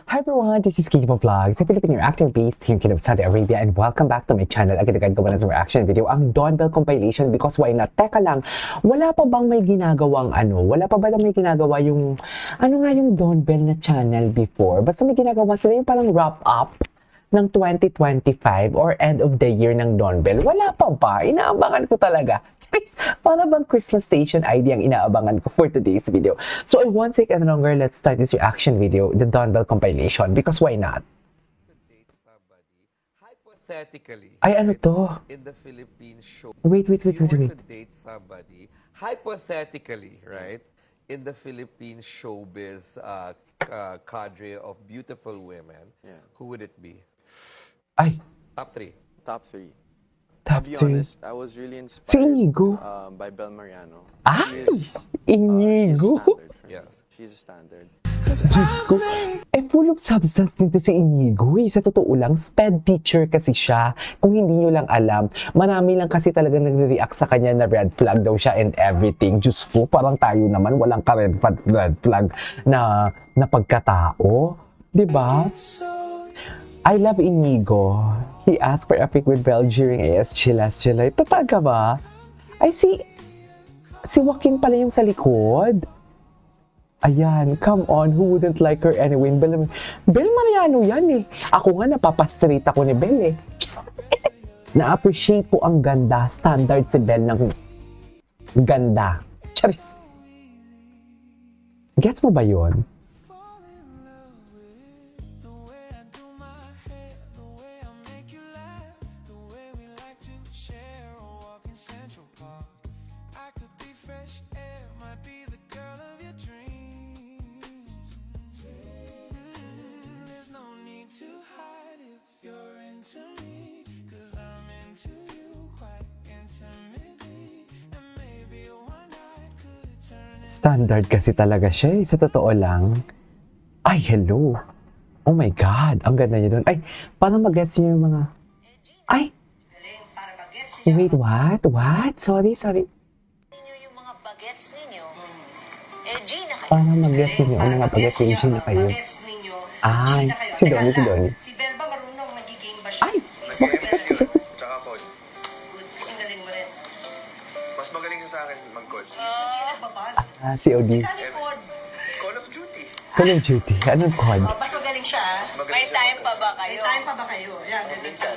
Hi everyone, this is Kikipo Vlogs, a Filipino actor based here in Kingdom of Saudi Arabia, and welcome back to my channel. Agad-agad gawa na itong reaction video, ang Dawn Bell compilation, because why not? Teka lang, wala pa bang may ginagawang Wala pa ba may ginagawa yung, yung Dawn Bell na channel before? Basta may ginagawa sila yung parang wrap up ng 2025 or end of the year ng Dawn Bell. Wala pa ba? Inaabangan ko talaga. Para bang Christmas Station ID ang inaabangan ko for today's video. So I won't take any longer, let's start this reaction video, the Dawn Bell compilation, because why not? Hypothetically, Ay, ano to? in the Philippines show, Wait. if you were to date somebody, hypothetically, right, in the Philippines showbiz cadre of beautiful women, who would it be? Ay, Top three. Top three. top I'll be 3. honest, I was really inspired Si Inigo. by Bel Mariano. Ay, She's Inigo. a standard for me. Yes. She's a standard. Diyos ko, full of substance dito si Inigo. Sa totoo lang, sped teacher kasi siya. Kung hindi nyo lang alam, marami lang kasi talaga nagre-react sa kanya na red flag daw siya and everything. Diyos ko, parang tayo naman, walang ka-red flag na pagkatao. Diba? I love Inigo. He asked for a pic with Belle during ASG last July. Tataga ba? Ay, si Joaquin pala yung sa likod. Ayan, come on, who wouldn't like her anyway? Bel Mariano yan eh. Ako nga, napapastraight ako ni Bel eh. Na-appreciate ko ang ganda. Standard si Bel ng ganda. Charis. Gets mo ba yun? Standard kasi talaga siya eh. Sa totoo lang. Ay, hello. Oh my God. Ang ganda niya doon. Ay, parang mag-guess niyo yung mga... Ay! Wait, what? What? Sorry. Ninyo yung mga bagets ninyo. Gina kayo. Parang mag-guess niyo yung mga bagets ni Gina kayo. Ay, si Donnie. Si Bel ba marunong nagigame ba siya? Ay! Bakit si Bel? Tsaka code. Good. Kasi galing mo rin. Mas magaling siya sa akin mag-code. Hindi nagbabal. Si OD. Galing code. Call of Duty. Call of Duty. Anong code? Mas magaling siya ah. May time pa ba May kayo? time pa ba kayo? Yan, minsan.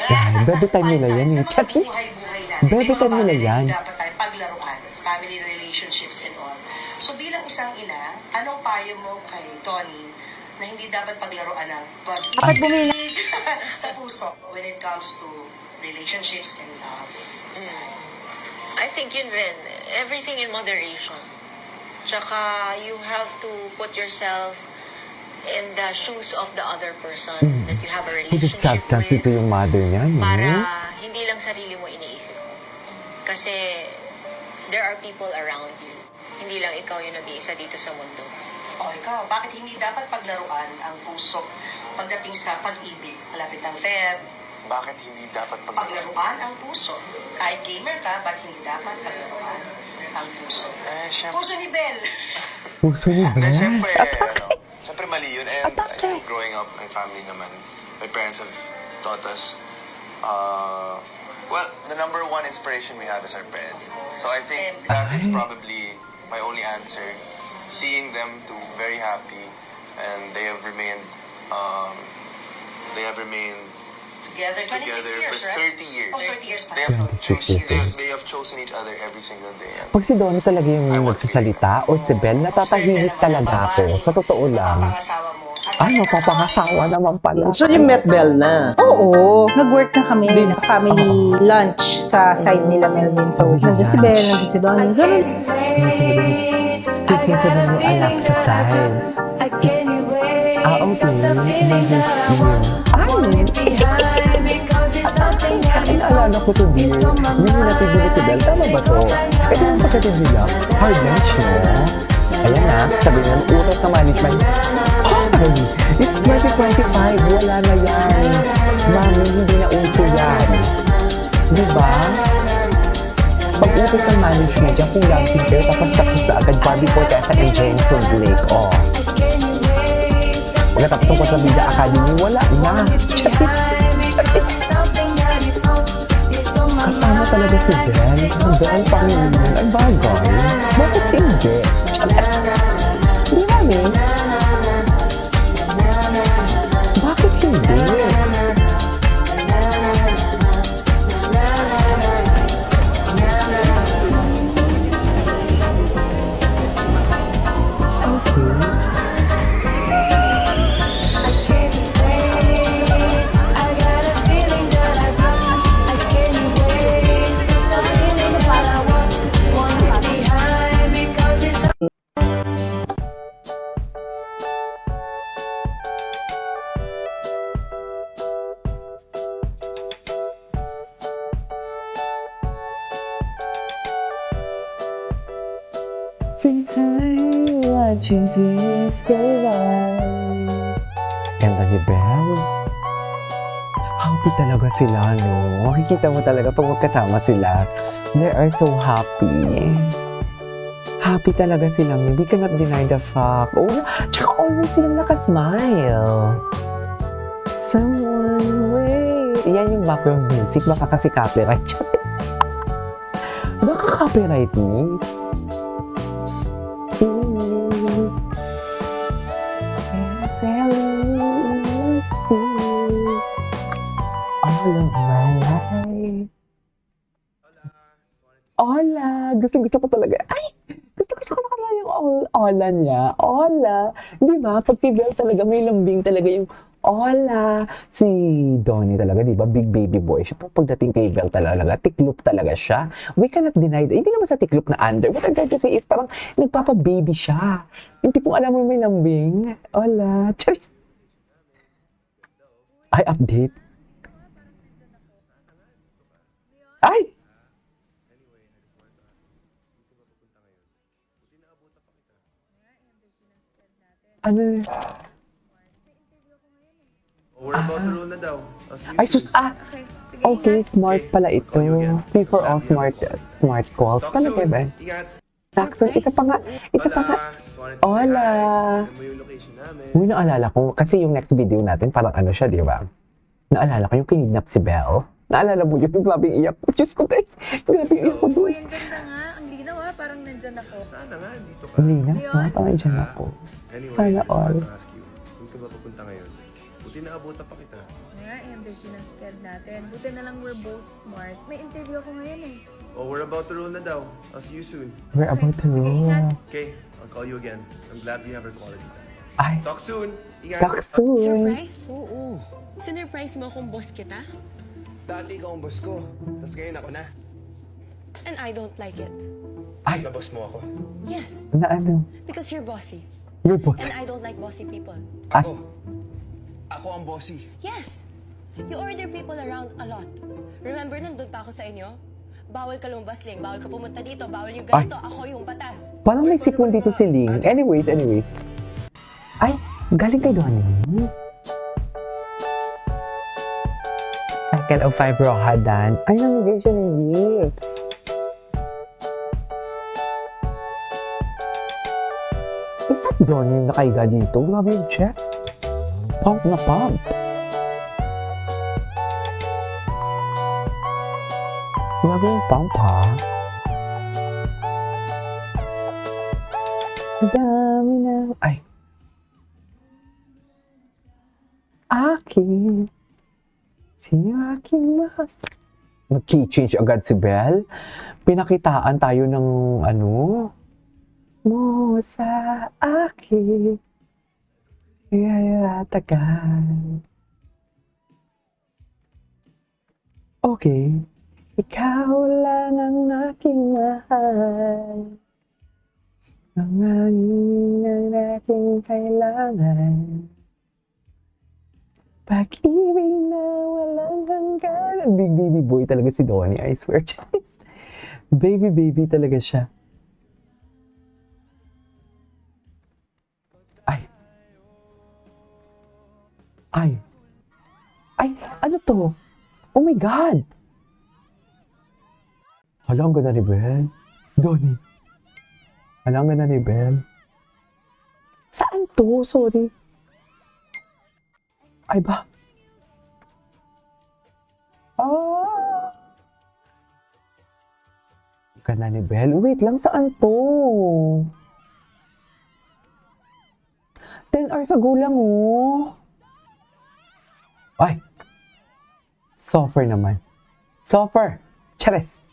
Yan, bebe time nila yan eh. Chatis. Buhay-buhay natin. Bebe May mga time nila bagay yan. na dapat tayo paglaruan. Family relationships and all. So bilang isang ina, anong payo mo kay Tony na hindi dapat paglaruan ng Dapat bumili. sa puso when it comes to relationships and love? I think yun rin. Everything in moderation. Tsaka you have to put yourself in the shoes of the other person that you have a Hindi relationship substance with. ito yung mother niya. Para Eh? hindi lang sarili mo iniisip mo. Kasi there are people around you. Hindi lang ikaw yung nag-iisa dito sa mundo. O ikaw, bakit hindi dapat paglaruan ang puso pagdating sa pag-ibig? Malapit ng Feb, Bakit hindi dapat paglaruan ang puso. Kahit gamer ka, bakit hindi dapat paglaruan ang puso? Siyempre. Puso ni Bel. Puso ni Bel. Siyempre mali yun. And I think growing up, my family naman, my parents have taught us, well, the number one inspiration we have is our parents. So I think that is probably my only answer. Seeing them to very happy, and they have remained Together, 26 together years, for right? 30 years. Oh, 30 years pa. They have chosen each other every single day. And Pag si Donnie talaga yung nagsasalita o si Bel, natatahimik talaga ako. Sa totoo lang. Mapapangasawa mo. Ay, mapapangasawa naman pala. So, you met Bel na? Oo, nag-work na kami. Family lunch sa side nila Melvin. So, nandun si Bel, nandun si Donnie. Ganun. Kasi sa yung anak sa side. Okay. Ay, naalala ko to dear. Hindi nyo natin gulo si Bel. Tama ba to? Ito yung pagkatid nila. Hard lunch, no? Ayan na, sabi nga, utos sa management. Ay, it's 2025. Wala na yan. Mami, hindi na uso yan. Diba? Pag utos ng management, yan kung lang tapos na agad Bobby Fortesa and Jameson Blake. Oh. Pagkatapos ng Pasabida Academy, wala na. Kasama talaga si Ben. Doon Panginoon. Ang bagay. Bakit hindi? Hindi namin. Bakit hindi? Okay. Since I watching this go by. Ganda ni Belle. Happy talaga sila, no? Makikita mo talaga pag magkasama sila. They are so happy. Happy talaga sila. We cannot deny the fact. Oh, tsaka always silang nakasmile. Someone wait. Yan yung background music. Baka kasi copyright. Baka copyright me. All of my life. Hola! Gusto ko talaga. Ay! Gusto ko na kaya yung hola niya. Hola! Di ba? Pag kay Belle talaga, may lambing talaga yung hola. Si Donnie talaga, di ba? Big baby boy siya. Pagdating kay Belle talaga, tiklop talaga siya. We cannot deny that. Hindi naman sa tiklop na under. What I'm trying to say is parang nagpapa-baby siya. Hindi kung alam mo may lambing. Hola! Charis! Ay, update. Ay! Ano? We're about to roll na daw. Ay, sus! Okay, smart pala ito. Pay for all smart calls. Talaga ba? Saxon, isa pa nga. Hola! Uy, naalala ko. Kasi yung next video natin, parang ano siya, di ba? Naalala ko yung kinidnap si Belle. Naalala mo yun? Grabe iyak ko. Diyos ko tayo. Grabe iyak ko doon. Uy, ang ganda nga. Ang linaw parang nandyan ako. Sana nga, dito ka. Hindi na. Parang dyan ako. Anyway, Sana all. I want to ask you, kung ka ba papunta ngayon? Buti naabutan pa kita. Nga, busy ng schedule natin. Buti na lang we're both smart. May interview ako ngayon eh. Oh, we're about to roll na daw. I'll see you soon. We're about to roll. Okay, I'll call you again. I'm glad we have our quality time. Ay, Talk soon. Ingat. talk soon. Surprise? Oo. Sinurprise mo akong boss kita? Dati ikaw ang boss ko. Tapos ngayon ako na. And I don't like it. Ay, Naboss mo ako. Yes, na ano? because you're bossy. Your boss. And I don't like bossy people. Ako. Ako ang bossy. Yes, you order people around a lot. Remember, nandun pa ako sa inyo? Bawal ka lumabas, Ling. Bawal ka pumunta dito. Bawal yung ganito. Ako yung batas. Parang may sipon dito si Ling. Anyways. Ay, galing kay Donnie. Packet of fibrohadan. Ay, namigay siya ng gifts. Is that Donnie yung nakaiga dito? Grabe yung chest. Pump na pump. Grabe yung pump, ha? Ang dami na. Ay. Akin. Sino aking mahal? Nag-key-change agad si Belle. Pinakitaan tayo ng ano? Mo sa akin. Kaya tagal. Okay. Ikaw lang ang aking mahal. Ang aking kailangan. Pag-ibig na walang hanggan. Big baby boy talaga si Donnie, I swear. Baby talaga siya. Ay, ano to? Oh my God! Hala, ang ganda ni Belle. Donnie. Hala, ang ganda ni Belle. Saan to? Sorry. Ay ba? Ah! Ganda ni Belle. Wait lang, saan to? 10 hours ago lang, oh. Ay! Soffer naman. Soffer! Charis!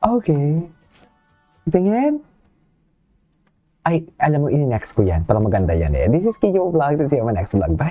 Okay. Tingin. Ay, alam mo, ini-next ko yan. Para maganda yan eh. This is Kiyo Vlogs. See you on my next vlog. Bye!